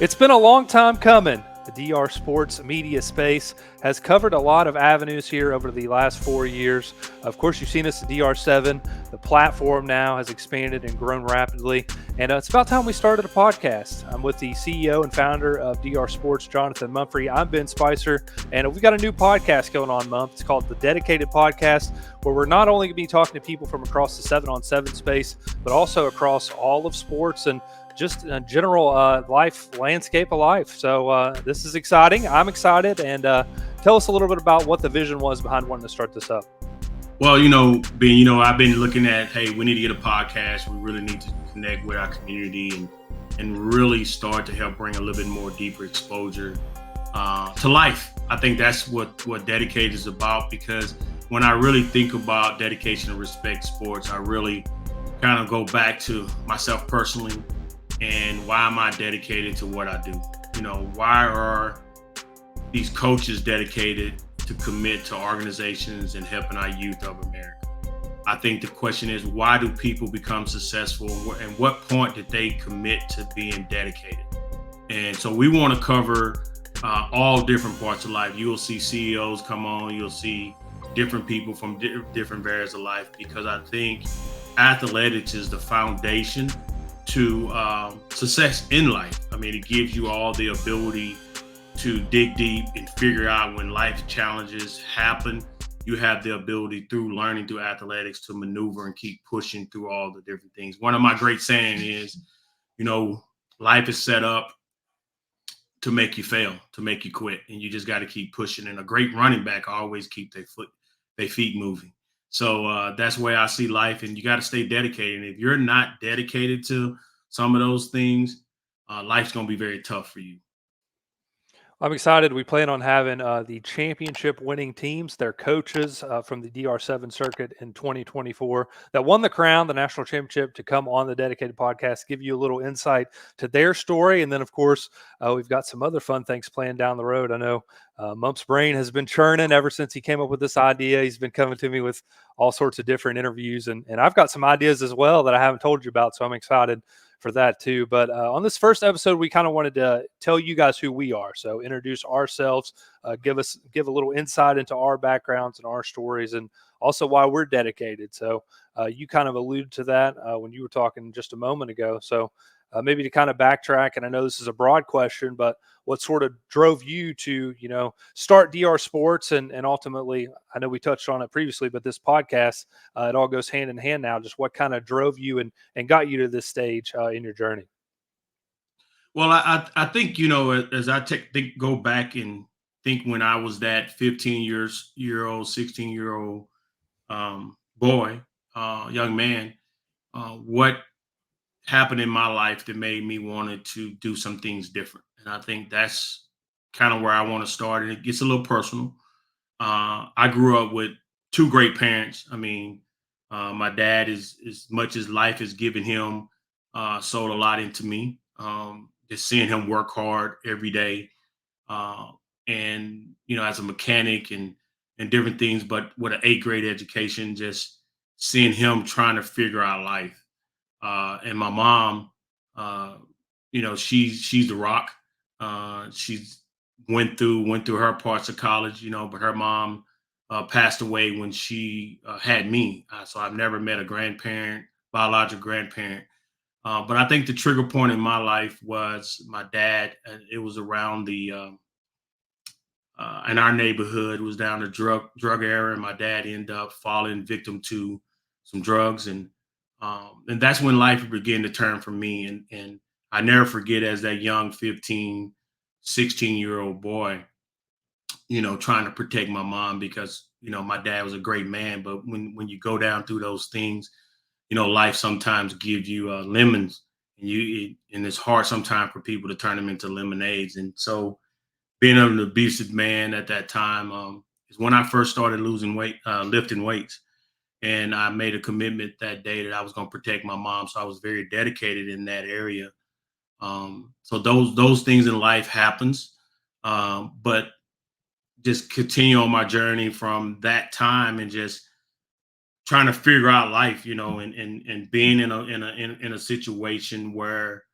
It's been a long time coming. The DR Sports media space has covered a lot of avenues here over the last 4 years. Of course, you've seen us at DR7. The platform now has expanded and grown rapidly, and it's about time we started a podcast. I'm with the CEO and founder of DR Sports, Johnathan Mumphrey. I'm Ben Spicer, and we've got a new podcast going on, Mump. It's called The Dedicated Podcast, where we're not only going to be talking to people from across the 7-on-7 space, but also across all of sports and just a general life landscape of life. So this is exciting. I'm excited. And tell us a little bit about what the vision was behind wanting to start this up. Well, Ben, I've been looking at, hey, we need to get a podcast. We really need to connect with our community and really start to help bring a little bit more deeper exposure to life. I think that's what Dedicated is about, because when I really think about dedication and respect sports, I really kind of go back to myself personally. And why am I dedicated to what I do? Why are these coaches dedicated to commit to organizations and helping our youth of America? I think the question is, why do people become successful, and what point did they commit to being dedicated? And so we want to cover all different parts of life. You'll see CEOs come on, you'll see different people from different areas of life, because I think athletics is the foundation to success in life. I mean, it gives you all the ability to dig deep and figure out when life challenges happen. You have the ability through learning through athletics to maneuver and keep pushing through all the different things. One of my great saying is, life is set up to make you fail, to make you quit, and you just got to keep pushing. And a great running back always keep their feet moving. So that's where I see life, and you got to stay dedicated. And if you're not dedicated to some of those things, life's going to be very tough for you. I'm excited. We plan on having the championship winning teams, their coaches from the DR7 circuit in 2024 that won the crown, the national championship, to come on the Dedicated Podcast, give you a little insight to their story. And then, of course, we've got some other fun things planned down the road. I know Mump's brain has been churning ever since he came up with this idea. He's been coming to me with all sorts of different interviews, and I've got some ideas as well that I haven't told you about, so I'm excited for that too. But on this first episode, we kind of wanted to tell you guys who we are. So introduce ourselves, give a little insight into our backgrounds and our stories, and also why we're dedicated. So you kind of alluded to that when you were talking just a moment ago. So maybe to kind of backtrack, and I know this is a broad question, but what sort of drove you to, start DR Sports and ultimately, I know we touched on it previously, but this podcast, it all goes hand in hand now. Just what kind of drove you and got you to this stage in your journey? Well, I think, as I go back and think when I was that 15-year-old, 16-year-old boy, young man, what happened in my life that made me wanted to do some things different. And I think that's kind of where I want to start. And it gets a little personal. I grew up with two great parents. I mean, my dad is, as much as life has given him, sold a lot into me. Just seeing him work hard every day. And, as a mechanic and different things, but with an 8th grade education, just seeing him trying to figure out life. And my mom, she's the rock. She's went through her parts of college, but her mom passed away when she had me. So I've never met a biological grandparent. But I think the trigger point in my life was my dad. And it was around the in our neighborhood. It was down the drug era, and my dad ended up falling victim to some drugs, and that's when life began to turn for me. And I never forget, as that young 15, 16-year-old boy, trying to protect my mom, because, my dad was a great man. But when you go down through those things, life sometimes gives you lemons, and it's hard sometimes for people to turn them into lemonades. And so being an abusive man at that time is when I first started losing weight, lifting weights. And I made a commitment that day that I was going to protect my mom. So I was very dedicated in that area. So those things in life happens, but just continue on my journey from that time, and just trying to figure out life, and being in a situation where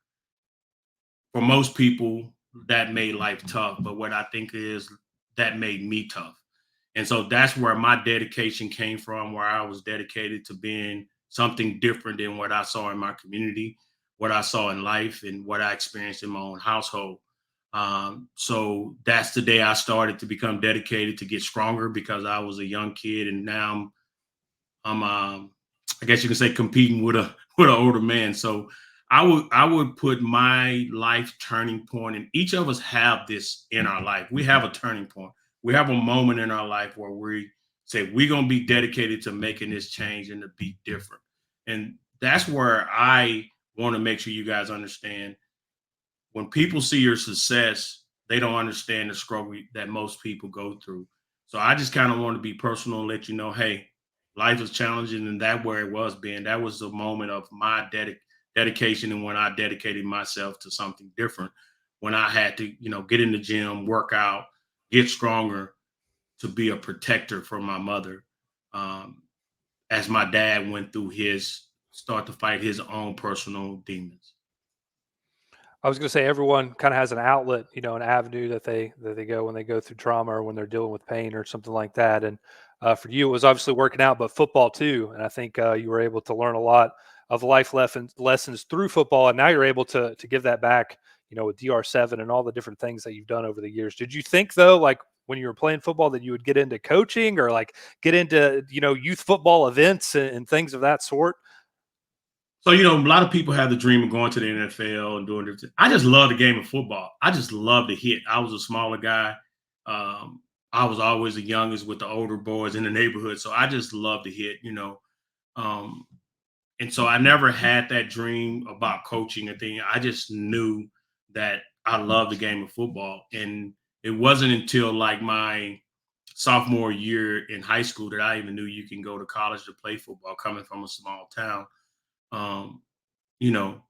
for most people, that made life tough. But what I think is that made me tough. And so that's where my dedication came from, where I was dedicated to being something different than what I saw in my community, what I saw in life, and what I experienced in my own household. So that's the day I started to become dedicated to get stronger because I was a young kid, and now I'm I guess you can say competing with a with an older man. So I would put my life turning point, and each of us have this in our life. We have a turning point. We have a moment in our life where we say we're gonna be dedicated to making this change and to be different. And that's where I want to make sure you guys understand when people see your success, they don't understand the struggle that most people go through. So I just kind of want to be personal and let you know, hey, life is challenging, and that where it was being. That was the moment of my dedication, and when I dedicated myself to something different. When I had to, get in the gym, work out, get stronger to be a protector for my mother. Um, as my dad went through his start to fight his own personal demons. I was going to say everyone kind of has an outlet, an avenue that they go when they go through trauma or when they're dealing with pain or something like that. And for you, it was obviously working out, but football too. And I think you were able to learn a lot of life lessons through football, and now you're able to give that back, with DR7 and all the different things that you've done over the years. Did you think though, like when you were playing football, that you would get into coaching or like get into youth football events and things of that sort? So, a lot of people have the dream of going to the NFL and doing everything. I just love the game of football. I just love to hit. I was a smaller guy. Um, I was always the youngest with the older boys in the neighborhood. So I just love to hit. Um, and so I never had that dream about coaching a thing. I just knew that I love the game of football. And it wasn't until like my sophomore year in high school that I even knew you can go to college to play football coming from a small town. Um, you know,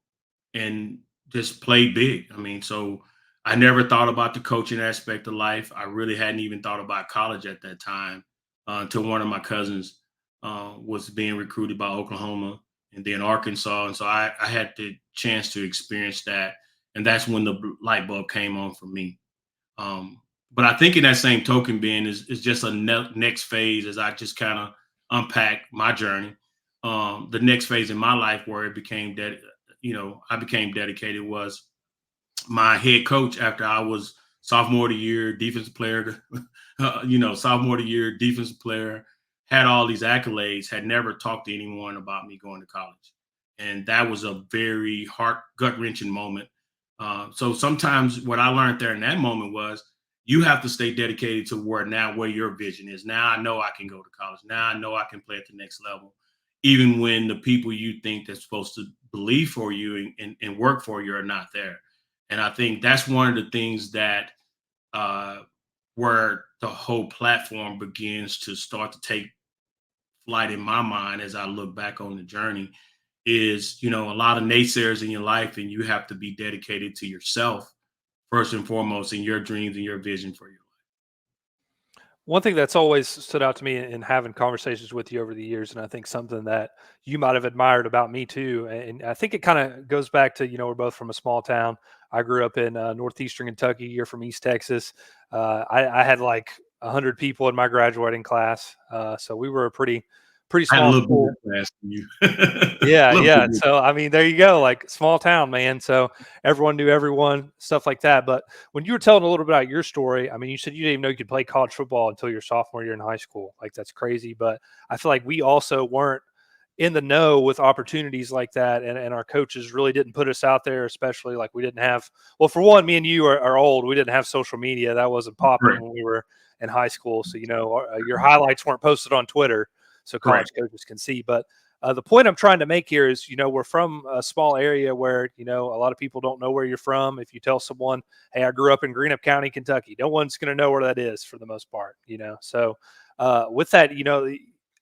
and just play big. I mean, so I never thought about the coaching aspect of life. I really hadn't even thought about college at that time until one of my cousins was being recruited by Oklahoma and then Arkansas. And so I had the chance to experience that. And that's when the light bulb came on for me. But I think in that same token, Ben, is just a next phase as I just kind of unpack my journey. The next phase in my life where it became that, I became dedicated was my head coach after I was sophomore of the year, defensive player, sophomore of the year, defensive player, had all these accolades, had never talked to anyone about me going to college. And that was a very heart gut wrenching moment. So sometimes what I learned there in that moment was you have to stay dedicated to where your vision is. Now I know I can go to college. Now I know I can play at the next level, even when the people you think that's supposed to believe for you and work for you are not there. And I think that's one of the things that where the whole platform begins to start to take flight in my mind as I look back on the journey is, a lot of naysayers in your life, and you have to be dedicated to yourself first and foremost in your dreams and your vision for your life. One thing that's always stood out to me in having conversations with you over the years, and I think something that you might have admired about me too, and I think it kind of goes back to, we're both from a small town. I grew up in northeastern Kentucky. You're from East Texas. I had like 100 people in my graduating class, so we were a pretty I had a small little school. bit of class than you. A Yeah, little yeah. bit. So I mean, there you go, like small town, man. So everyone knew everyone, stuff like that. But when you were telling a little bit about your story, I mean, you said you didn't even know you could play college football until your sophomore year in high school. Like that's crazy. But I feel like we also weren't in the know with opportunities like that, and our coaches really didn't put us out there, especially like we didn't have. Well, for one, me and you are old. We didn't have social media. That wasn't popping Correct. when we were in high school. So your highlights weren't posted on Twitter, so college Correct. coaches can see. But the point I'm trying to make here is, we're from a small area where, a lot of people don't know where you're from. If you tell someone, hey, I grew up in Greenup County, Kentucky, no one's going to know where that is for the most part. So with that,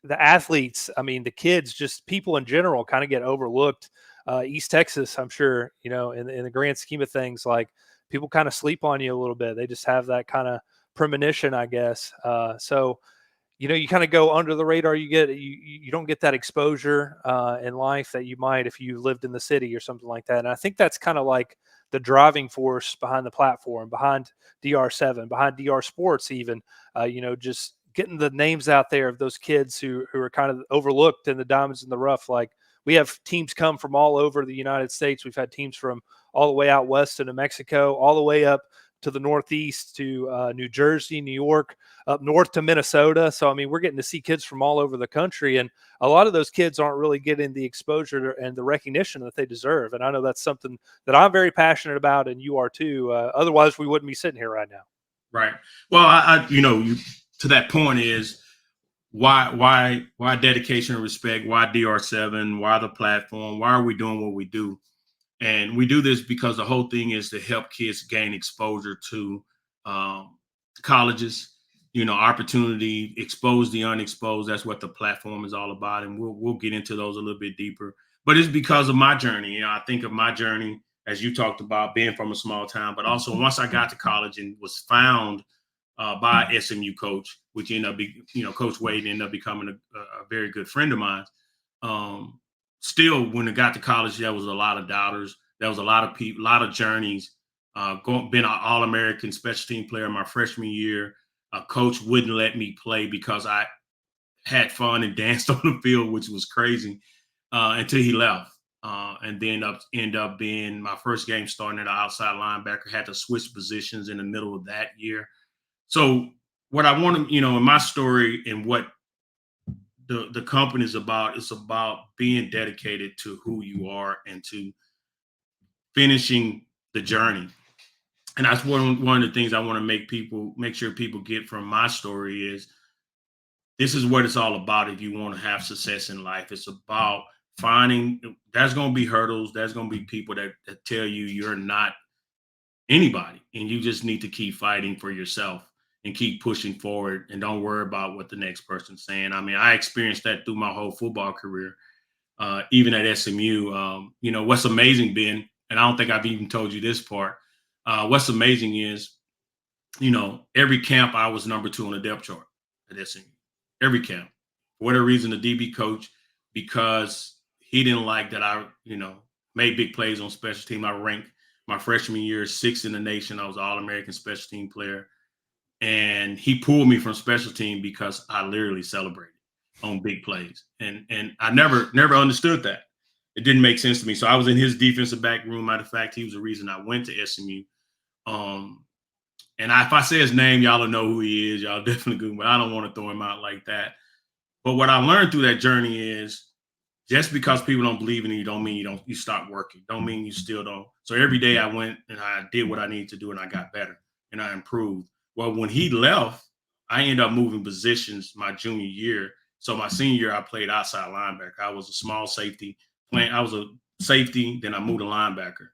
the athletes, I mean, the kids, just people in general kind of get overlooked. East Texas, I'm sure, in the grand scheme of things, like people kind of sleep on you a little bit. They just have that kind of premonition, I guess. So, you kind of go under the radar. You don't get that exposure in life that you might if you lived in the city or something like that. And I think that's kind of like the driving force behind the platform, behind DR7, behind DR Sports, even. Just getting the names out there of those kids who are kind of overlooked in the diamonds in the rough. Like, we have teams come from all over the United States. We've had teams from all the way out west to New Mexico, all the way up to the Northeast to New Jersey, New York, up north to Minnesota. So, I mean, we're getting to see kids from all over the country. And a lot of those kids aren't really getting the exposure and the recognition that they deserve. And I know that's something that I'm very passionate about, and you are too. Otherwise, we wouldn't be sitting here right now. Right. Well, to that point is why dedication and respect? Why DR7? Why the platform? Why are we doing what we do? And we do this because the whole thing is to help kids gain exposure to colleges, opportunity, expose the unexposed. That's what the platform is all about. And we'll get into those a little bit deeper. But it's because of my journey. I think of my journey, as you talked about, being from a small town, but also once I got to college and was found by SMU coach, which ended up, Coach Wade ended up becoming a very good friend of mine. Still, when I got to college, there was a lot of doubters. There was a lot of people, a lot of journeys. Been an All-American special team player my freshman year. A coach wouldn't let me play because I had fun and danced on the field, which was crazy, until he left. And then end up being my first game starting at an outside linebacker. Had to switch positions in the middle of that year. So what I want to, in my story and what the company is about, it's about being dedicated to who you are and to finishing the journey. And that's one of the things I want to make sure people get from my story is this is what it's all about. If you want to have success in life, it's about finding, there's going to be hurdles. There's going to be people that tell you you're not anybody, and you just need to keep fighting for yourself and keep pushing forward and don't worry about what the next person's saying. I mean, I experienced that through my whole football career, even at SMU. What's amazing, Ben, and I don't think I've even told you this part. What's amazing is, every camp I was number 2 on the depth chart at SMU. Every camp. For whatever reason, the DB coach, because he didn't like that I, made big plays on special team. I ranked my freshman year 6th in the nation. I was an All-American special team player. And he pulled me from special team because I literally celebrated on big plays. And I never understood that. It didn't make sense to me. So I was in his defensive back room. Matter of fact, he was the reason I went to SMU. And if I say his name, y'all will know who he is. Y'all definitely good, but I don't want to throw him out like that. But what I learned through that journey is just because people don't believe in you don't mean you stop working. Don't mean you still don't. So every day I went and I did what I needed to do and I got better and I improved. Well, when he left, I ended up moving positions my junior year. So my senior year, I played outside linebacker. I was a small safety. I was a safety, then I moved to linebacker.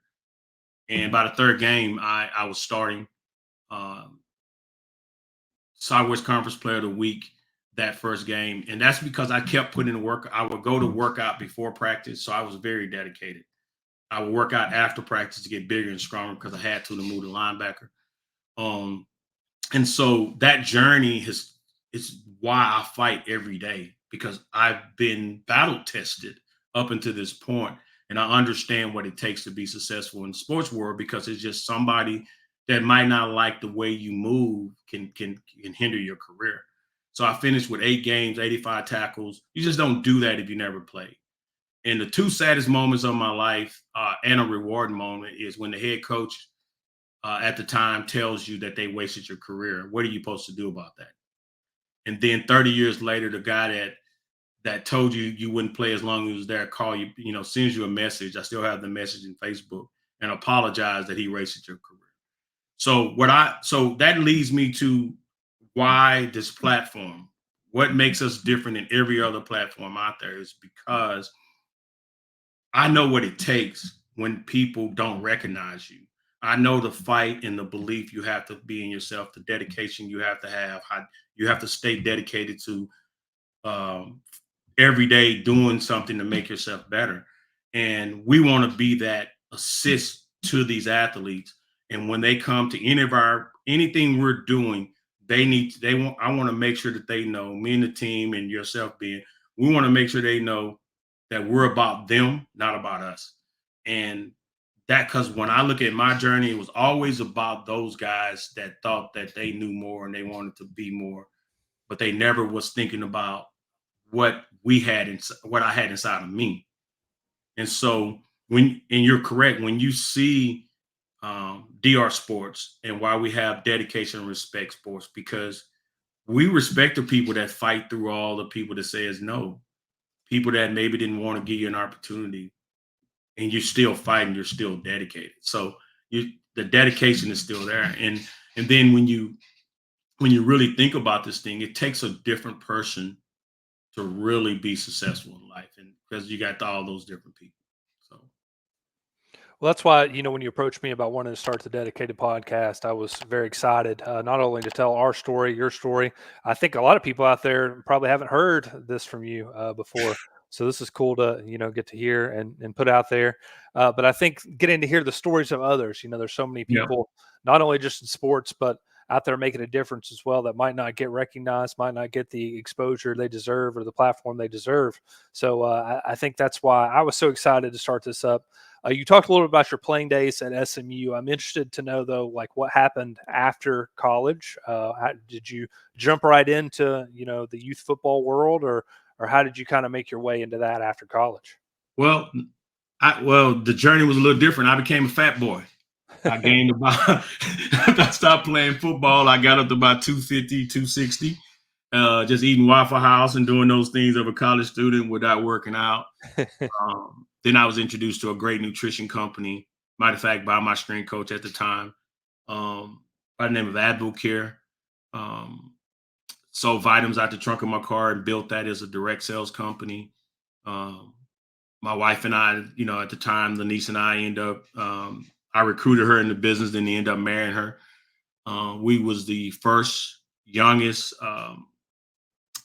And by the third game, I was starting Southwest Conference Player of the Week that first game. And that's because I kept putting in work. I would go to workout before practice. So I was very dedicated. I would work out after practice to get bigger and stronger because I had to move to linebacker. And so that journey is why I fight every day, because I've been battle tested up until this point, and I understand what it takes to be successful in the sports world, because it's just somebody that might not like the way you move can hinder your career. So I finished with 8 games, 85 tackles. You just don't do that if you never played. And the 2 saddest moments of my life and a rewarding moment is when the head coach at the time tells you that they wasted your career. What are you supposed to do about that? And then 30 years later, the guy that told you wouldn't play as long as he was there, call you, sends you a message. I still have the message in Facebook, and apologize that he wasted your career. So that leads me to why this platform, what makes us different than every other platform out there, is because I know what it takes when people don't recognize you. I know the fight and the belief you have to be in yourself, the dedication you have to have. You have to stay dedicated to every day doing something to make yourself better. And we want to be that assist to these athletes. And when they come to anything we're doing, I want to make sure that they know, me and the team and yourself being, we want to make sure they know that we're about them, not about us. And that, because when I look at my journey, it was always about those guys that thought that they knew more and they wanted to be more, but they never was thinking about what what I had inside of me. And so and you're correct, when you see DR Sports and why we have dedication and respect sports, because we respect the people that fight through all the people that says no, people that maybe didn't want to give you an opportunity, and you're still fighting, you're still dedicated. So the dedication is still there. And then when you really think about this thing, it takes a different person to really be successful in life, and because you got all those different people. So Well, that's why, when you approached me about wanting to start the dedicated podcast, I was very excited, not only to tell our story, your story. I think a lot of people out there probably haven't heard this from you before. So this is cool to, get to hear and put out there. But I think getting to hear the stories of others, there's so many yeah. people, not only just in sports, but out there making a difference as well, that might not get recognized, might not get the exposure they deserve or the platform they deserve. So I think that's why I was so excited to start this up. You talked a little bit about your playing days at SMU. I'm interested to know, though, like what happened after college. Did you jump right into, the youth football world, or how did you kind of make your way into that after college? Well, the journey was a little different. I became a fat boy. I gained about I stopped playing football. I got up to about 250, 260, just eating Waffle House and doing those things of a college student without working out. Then I was introduced to a great nutrition company, matter of fact, by my strength coach at the time, by the name of Advocare. Sold vitamins out the trunk of my car and built that as a direct sales company. Um, my wife and I, at the time, Lanice and I end up, I recruited her in the business, then they ended up marrying her. We was the first youngest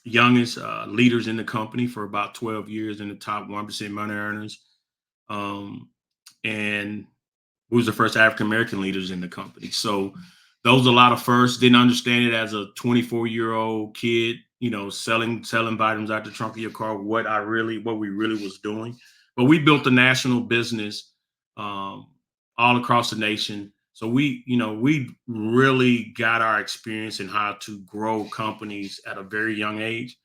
leaders in the company for about 12 years in the top 1% money earners. And we was the first African-American leaders in the company. So those a lot of firsts. Didn't understand it as a 24-year-old kid, selling vitamins out the trunk of your car, what we really was doing. But we built a national business all across the nation. So we really got our experience in how to grow companies at a very young age.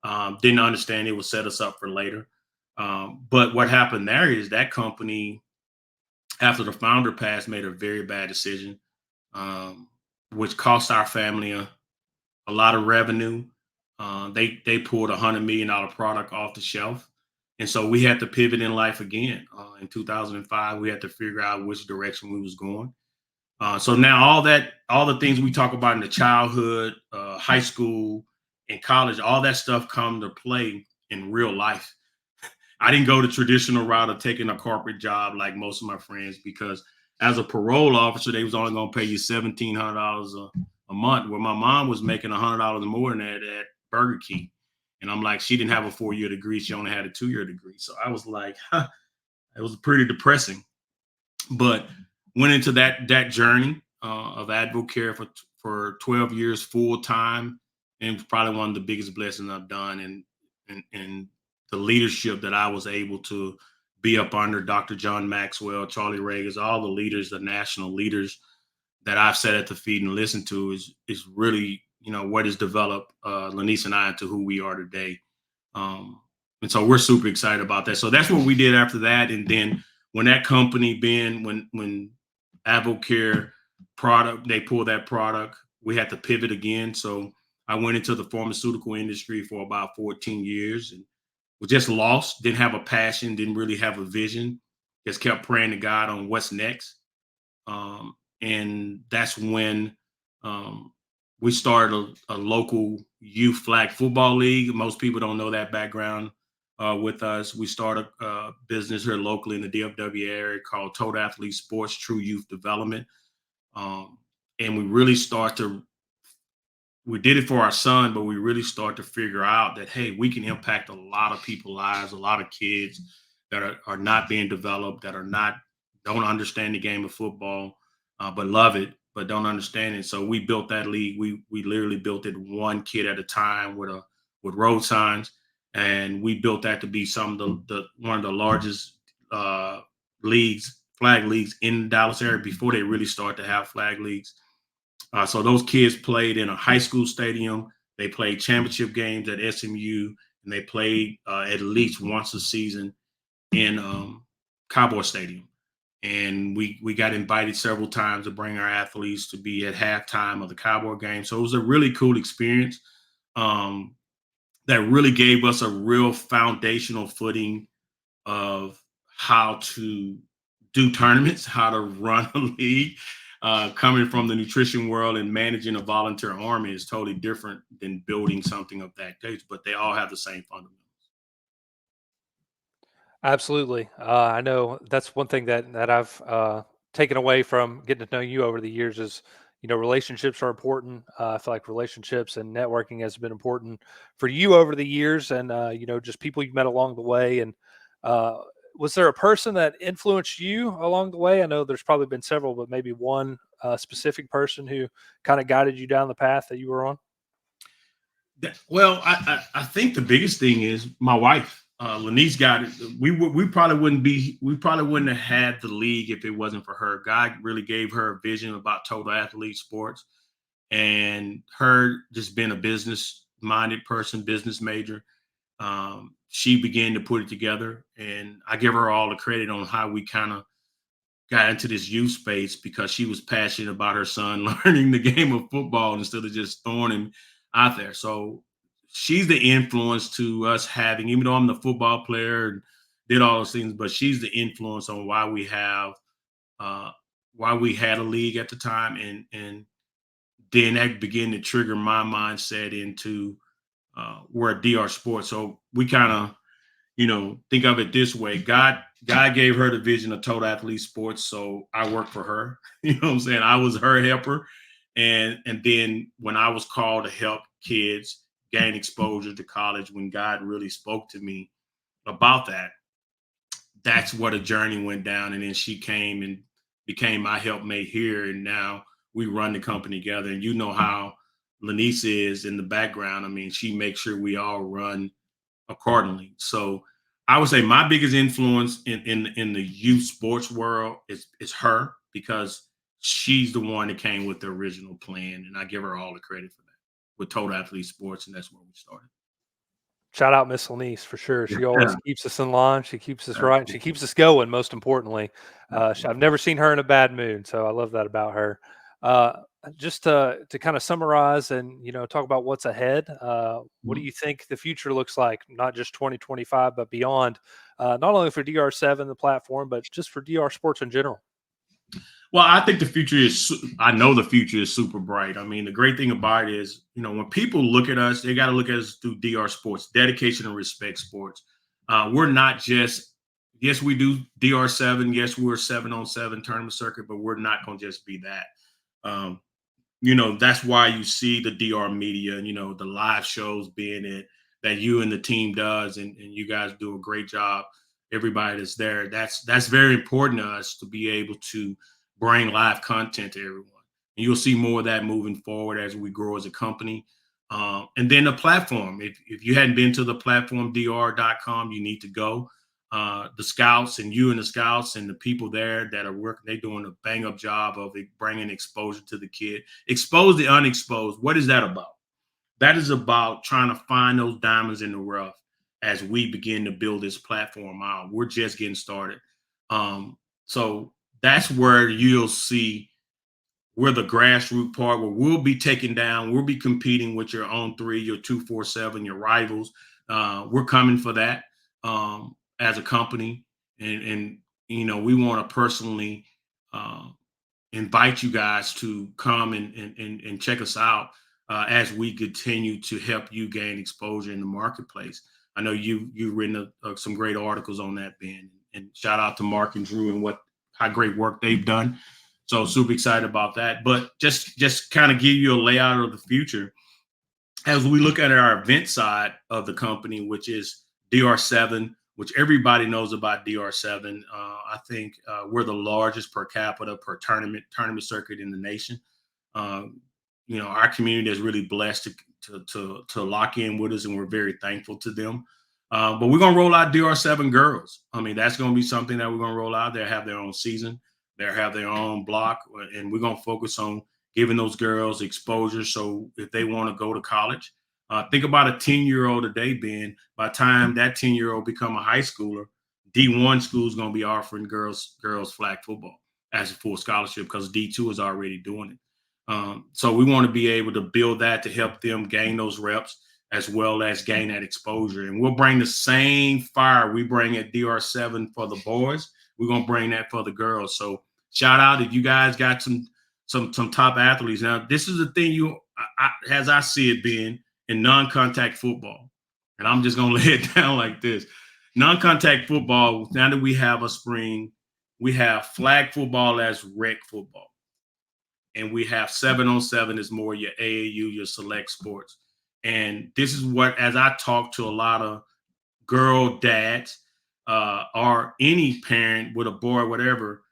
Didn't understand it would set us up for later. But what happened there is that company, after the founder passed, made a very bad decision, which cost our family a lot of revenue. They pulled $100 million product off the shelf. And so we had to pivot in life again. In 2005, we had to figure out which direction we was going. So now all the things we talk about in the childhood, high school, and college, all that stuff come to play in real life. I didn't go the traditional route of taking a corporate job like most of my friends, because as a parole officer, they was only going to pay you $1,700 a month, where my mom was making $100 more than that at Burger King. And I'm like, she didn't have a 4-year degree. She only had a 2-year degree. So I was like, it was pretty depressing. But went into that journey of Advocare for 12 years full time, and probably one of the biggest blessings I've done. And the leadership that I was able to be up under, Dr. John Maxwell, Charlie Reagans, all the leaders, the national leaders that I've sat at the feet and listened to, is really, what has developed Lanice and I into who we are today. And so we're super excited about that. So that's what we did after that. And then when that company, when Advocare product, they pulled that product, we had to pivot again. So I went into the pharmaceutical industry for about 14 years and was just lost, didn't have a passion, didn't really have a vision, just kept praying to God on what's next. And that's when we started a local youth flag football league. Most people don't know that background with us. We started a business here locally in the DFW area called Total Athlete Sports True Youth Development. And we did it for our son, but we really start to figure out that, hey, we can impact a lot of people's lives, a lot of kids that are not being developed, that don't understand the game of football, but love it. but don't understand it. So we built that league. We literally built it one kid at a time with road signs, and we built that to be some of the one of the largest flag leagues in the Dallas area before they really start to have flag leagues. So those kids played in a high school stadium. They played championship games at SMU, and they played at least once a season in Cowboy Stadium. And we got invited several times to bring our athletes to be at halftime of the Cowboy game. So it was a really cool experience um, that really gave us a real foundational footing of how to do tournaments, how to run a league. Coming from the nutrition world and managing a volunteer army is totally different than building something of that stage, but they all have the same fundamentals. Absolutely. I know that's one thing that I've taken away from getting to know you over the years is, relationships are important. I feel like relationships and networking has been important for you over the years, and just people you've met along the way. And uh, was there a person that influenced you along the way? I know there's probably been several, but maybe one specific person who kind of guided you down the path that you were on. Well, I think the biggest thing is my wife. Lanice got it. We probably wouldn't have had the league if it wasn't for her. God really gave her a vision about total athlete sports, and her just being a business minded person, business major. She began to put it together, and I give her all the credit on how we kind of got into this youth space because she was passionate about her son learning the game of football instead of just throwing him out there. So she's the influence to us having, even though I'm the football player and did all those things, but she's the influence on uh, why we had a league at the time, and then that began to trigger my mindset into we're at DR Sports. So we kind of think of it this way. God gave her the vision of total athlete sports. So I worked for her. You know what I'm saying? I was her helper. And then when I was called to help kids gain exposure to college, when God really spoke to me about that, that's what a journey went down. And then she came and became my helpmate here. And now we run the company together. And you know how Lanice is in the background. I mean, she makes sure we all run accordingly. So I would say my biggest influence in the youth sports world is her, because she's the one that came with the original plan, and I give her all the credit for that with Total Athlete Sports, and that's where we started. Shout out Miss Lanise for sure. She Yeah, always keeps us in line. She keeps us right. She absolutely. keeps us going. Most importantly, I've Absolutely. never seen her in a bad mood, so I love that about her. Uh, just to kind of summarize and talk about what's ahead. What do Mhm. you think the future looks like? Not just 2025, but beyond. Not only for DR7 the platform, but just for DR Sports in general. Well, I think the future is. I know the future is super bright. I mean, the great thing about it is, when people look at us, they got to look at us through DR Sports, dedication and respect sports. We're not just. Yes, we do DR7. Yes, we're 7-on-7 tournament circuit, but we're not going to just be that. Um, that's why you see the DR media and, the live shows being it that you and the team does, and you guys do a great job. Everybody that's there, that's very important to us to be able to bring live content to everyone. And you'll see more of that moving forward as we grow as a company. And then the platform, if you hadn't been to the platform, dr.com, you need to go. The scouts and you and the scouts and the people there that are working, they're doing a bang up job of bringing exposure to the kid. Expose the unexposed. What is that about? That is about trying to find those diamonds in the rough as we begin to build this platform out. We're just getting started. So that's where you'll see we're the grassroots part where we'll be taken down. We'll be competing with your own three, your 247, your rivals. We're coming for that as a company. And we want to personally uh, invite you guys to come and check us out as we continue to help you gain exposure in the marketplace. I know you've written some great articles on that, Ben, and shout out to Mark and Drew and how great work they've done. So super excited about that. But just kind of give you a layout of the future as we look at our event side of the company, which is DR7, which everybody knows about DR7. I think we're the largest per capita per tournament circuit in the nation. Our community is really blessed to lock in with us, and we're very thankful to them. But we're gonna roll out DR7 girls. I mean, that's gonna be something that we're gonna roll out. They'll have their own season. They'll have their own block, and we're gonna focus on giving those girls exposure. So if they want to go to college, think about a 10-year-old today, Ben. By the time that 10-year-old become a high schooler, D1 school is gonna be offering girls flag football as a full scholarship because D2 is already doing it. So we want to be able to build that to help them gain those reps as well as gain that exposure. And we'll bring the same fire we bring at DR7 for the boys. We're going to bring that for the girls. So shout out if you guys got some top athletes. Now, this is the thing as I see it being in non-contact football. And I'm just going to lay it down like this. Non-contact football, now that we have a spring, we have flag football as rec football. And we have 7-on-7 is more your AAU, your select sports. And this is what, as I talk to a lot of girl dads or any parent with a boy, whatever,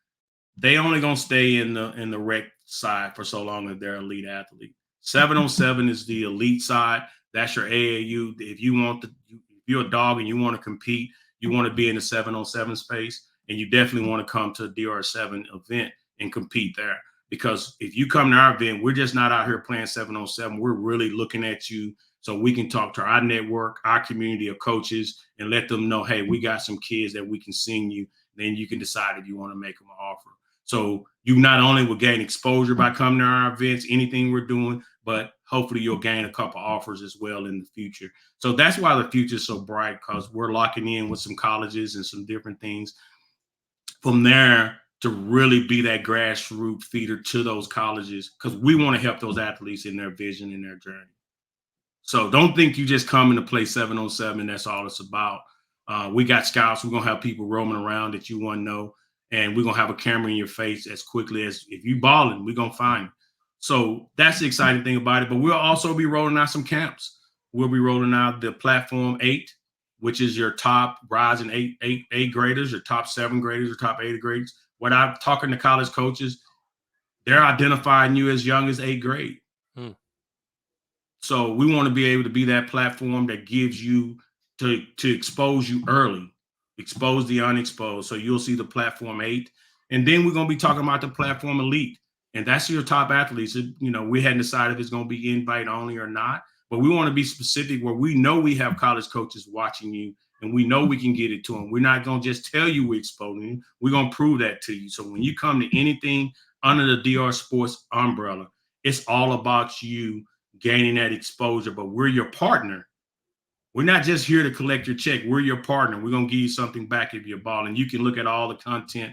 they only gonna stay in the rec side for so long as they're elite athlete. 7-on-7 is the elite side. That's your AAU. If you're a dog and you want to compete, you want to be in the 7-on-7 space, and you definitely want to come to a DR7 event and compete there. Because if you come to our event, we're just not out here playing 7-on-7. We're really looking at you so we can talk to our network, our community of coaches, and let them know, hey, we got some kids that we can send you. Then you can decide if you want to make them an offer. So you not only will gain exposure by coming to our events, anything we're doing, but hopefully you'll gain a couple offers as well in the future. So that's why the future is so bright, because we're locking in with some colleges and some different things. From there, to really be that grassroots feeder to those colleges, because we want to help those athletes in their vision and their journey. So don't think you just come in to play 7-on-7. That's all it's about. We got scouts. We're going to have people roaming around that you want to know, and we're going to have a camera in your face as quickly as if you balling, we're going to find you. So that's the exciting thing about it. But we'll also be rolling out some camps. We'll be rolling out the Platform 8, which is your top rising eight graders, your top 7 graders, your top 8 graders. When I'm talking to college coaches, they're identifying you as young as 8th grade. So we want to be able to be that platform that gives you to expose you early, expose the unexposed. So you'll see the Platform 8. And then we're going to be talking about the Platform Elite. And that's your top athletes. We hadn't decided if it's going to be invite only or not. But we want to be specific where we know we have college coaches watching you, and we know we can get it to them. We're not going to just tell you we're exposing you. We're going to prove that to you. So when you come to anything under the DR Sports umbrella, it's all about you gaining that exposure. But we're your partner. We're not just here to collect your check. We're your partner. We're going to give you something back if you're balling. You can look at all the content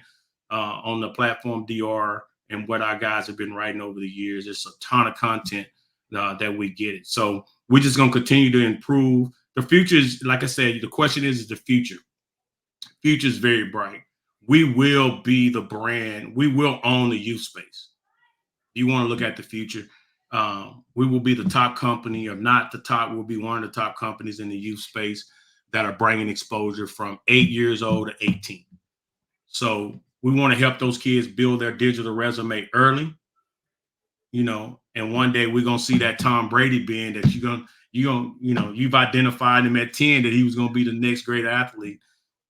on the Platform DR and what our guys have been writing over the years. It's a ton of content that we get it. So we're just going to continue to improve. The future is, like I said, the question is the future. Future is very bright. We will be the brand. We will own the youth space. You want to look at the future. We will be the top company, or not the top. We'll be one of the top companies in the youth space that are bringing exposure from 8 years old to 18. So we want to help those kids build their digital resume early, and one day we're going to see that Tom Brady being that you've identified him at 10 that he was going to be the next great athlete.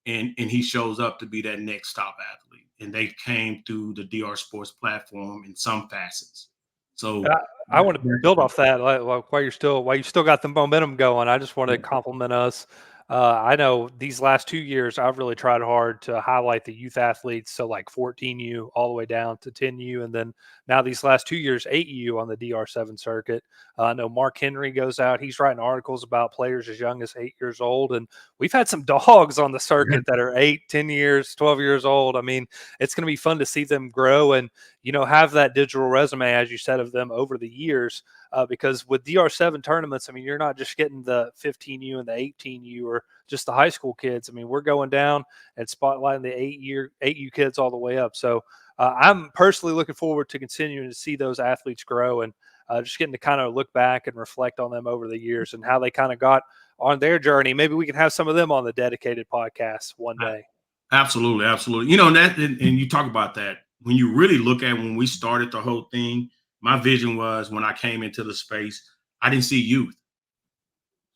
And he shows up to be that next top athlete. And they came through the DR Sports platform in some facets. So I want to build off that while you still got the momentum going. I just want to compliment us. I know these last 2 years, I've really tried hard to highlight the youth athletes. So like 14U all the way down to 10U. And then now these last 2 years, 8U on the DR7 circuit. I know Mark Henry goes out. He's writing articles about players as young as 8 years old. And we've had some dogs on the circuit that are 8, 10 years, 12 years old. I mean, it's going to be fun to see them grow and, have that digital resume, as you said, of them over the years. Because with DR7 tournaments, I mean, you're not just getting the 15U and the 18U or just the high school kids. I mean, we're going down and spotlighting the 8U kids all the way up. So I'm personally looking forward to continuing to see those athletes grow. And just getting to kind of look back and reflect on them over the years and how they kind of got on their journey. Maybe we can have some of them on the dedicated podcast one day. Absolutely. Absolutely. You know, and you talk about that. When you really look at when we started the whole thing, my vision was when I came into the space, I didn't see youth.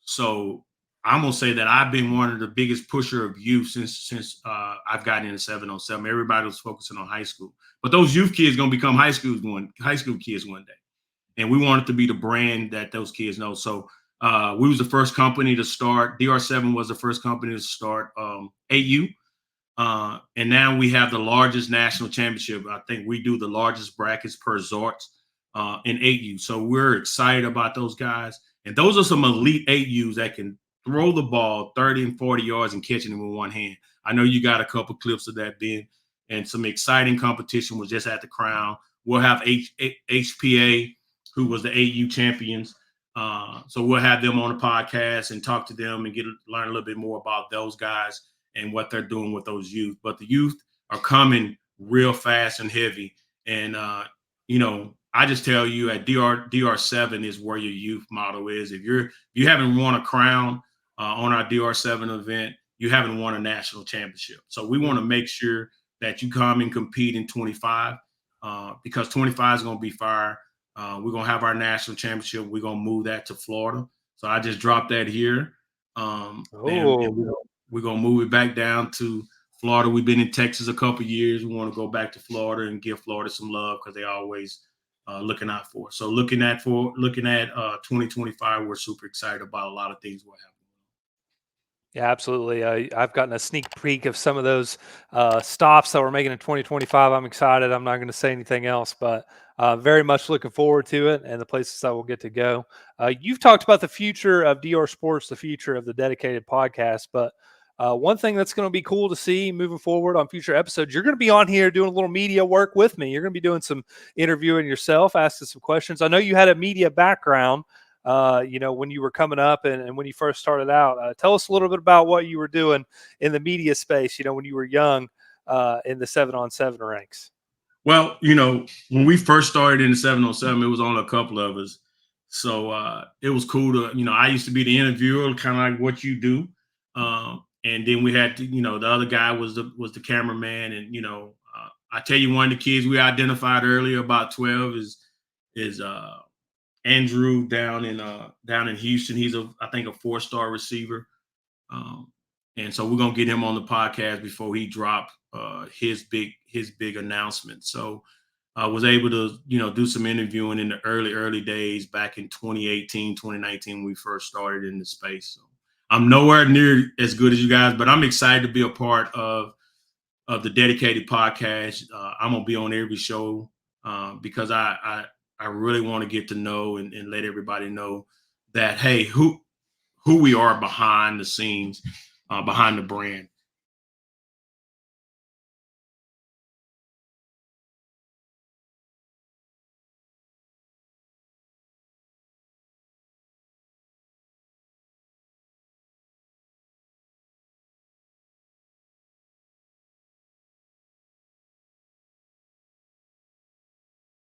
So I'm gonna say that I've been one of the biggest pusher of youth since I've gotten into 707. Everybody was focusing on high school, but those youth kids gonna become high school kids one day, and we wanted to be the brand that those kids know. So we was the first company to start. DR7 was the first company to start AU. And now we have the largest national championship. I think we do the largest brackets per Zorts in 8U. So we're excited about those guys. And those are some elite 8Us that can throw the ball 30 and 40 yards and catching them with one hand. I know you got a couple clips of that, Ben, and some exciting competition was just at the Crown. We'll have HPA, who was the 8U champions. So we'll have them on the podcast and talk to them and learn a little bit more about those guys and what they're doing with those youth. But the youth are coming real fast and heavy. And, you know, I just tell you at DR7 is where your youth model is. If you haven't won a crown on our DR7 event, you haven't won a national championship. So we want to make sure that you come and compete in 25 because 25 is going to be fire. We're going to have our national championship. We're going to move that to Florida. So I just dropped that here. And we're going to move it back down to Florida. We've been in Texas a couple of years. We want to go back to Florida and give Florida some love because they always looking out for us. So looking at 2025, we're super excited about a lot of things will happen. Yeah, absolutely. I've gotten a sneak peek of some of those stops that we're making in 2025. I'm excited. I'm not going to say anything else, but very much looking forward to it and the places that we'll get to go. You've talked about the future of DR Sports, the future of the dedicated podcast, but one thing that's going to be cool to see moving forward on future episodes, you're going to be on here doing a little media work with me. You're going to be doing some interviewing yourself, asking some questions. I know you had a media background. You know, when you were coming up and when you first started out. Tell us a little bit about what you were doing in the media space, you know, when you were young in the 7-on-7 ranks. Well, you know, when we first started in the 7-on-7, it was only a couple of us. So it was cool to, you know, I used to be the interviewer, kind of like what you do. And then we had to, you know, the other guy was the cameraman. And, you know, I tell you, one of the kids we identified earlier, about 12, is Andrew down in Houston. He's I think a 4-star receiver. And so we're gonna get him on the podcast before he dropped his big announcement. So I was able to, you know, do some interviewing in the early days back in 2018, 2019 when we first started in the space. So I'm nowhere near as good as you guys, but I'm excited to be a part of the dedicated podcast. I'm gonna be on every show because I really want to get to know and let everybody know that, hey, who we are behind the scenes, behind the brand.